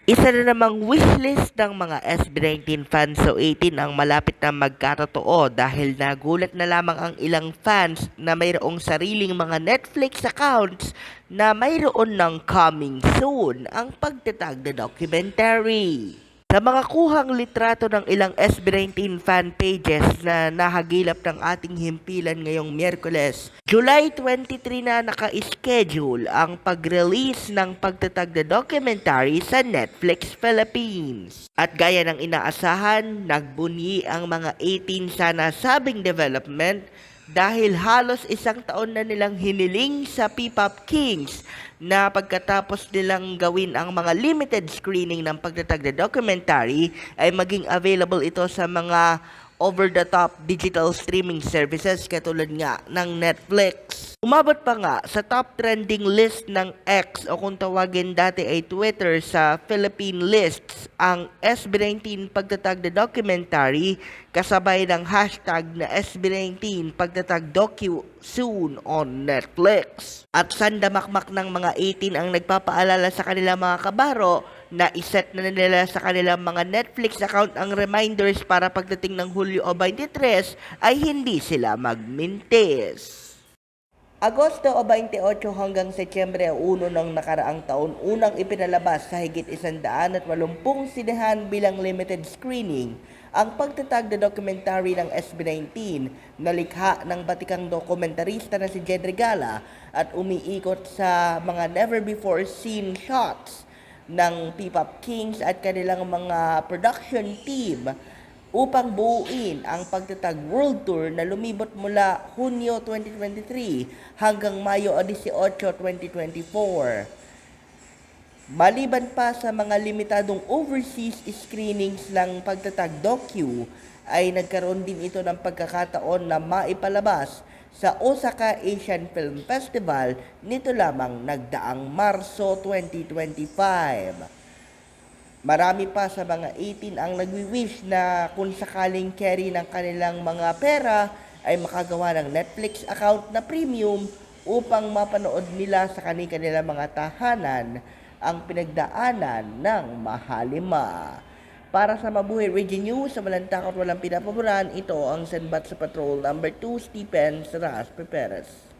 Isa na namang wishlist ng mga SB19 fans sa 18 ang malapit na magkatotoo dahil nagulat na lamang ang ilang fans na mayroong sariling mga Netflix accounts na mayroon ng coming soon ang pagtatag na documentary. Sa mga kuhang litrato ng ilang SB19 fan pages na nahagilap ng ating himpilan ngayong Miyerkules, July 23 na naka-schedule ang pag-release ng pagtatag na documentary sa Netflix Philippines. At gaya ng inaasahan, nagbunyi ang mga 18 sa nasabing development dahil halos isang taon na nilang hiniling sa P-Pop Kings na pagkatapos nilang gawin ang mga limited screening ng pagtatag na documentary ay maging available ito sa mga over-the-top digital streaming services katulad nga ng Netflix. Umabot pa nga sa top trending list ng X o kung tawagin dati ay Twitter sa Philippine lists ang SB19 pagtatag na documentary kasabay ng hashtag na SB19 pagtatag docu soon on Netflix. At sandamakmak ng mga 18 ang nagpapaalala sa kanilang mga kabaro na iset na nila sa kanilang mga Netflix account ang reminders para pagdating ng Hulyo 23 ay hindi sila magmintis. Agosto 28 hanggang Setyembre 1 ng nakaraang taon, unang ipinalabas sa higit 180 sinehan bilang limited screening ang pagtatag na documentary ng SB19 na likha ng batikang dokumentarista na si Jed Regala at umiikot sa mga never before seen shots ng P-Pop Kings at kanilang mga production team upang buuin ang pagtatag World Tour na lumibot mula Hunyo 2023 hanggang Mayo 18, 2024. Maliban pa sa mga limitadong overseas screenings ng pagtatag docu, ay nagkaroon din ito ng pagkakataon na maipalabas sa Osaka Asian Film Festival nito lamang nagdaang Marso 2025. Marami pa sa mga 18 ang nagwi-wish na kung sakaling carry ng kanilang mga pera ay makagawa ng Netflix account na premium upang mapanood nila sa kanilang mga tahanan ang pinagdaanan ng mahalima. Para sa Mabuhay Radio News, sa walang takot walang pinapaboran, ito ang Senbat sa Patrol number 2, Stephen Saras Perez.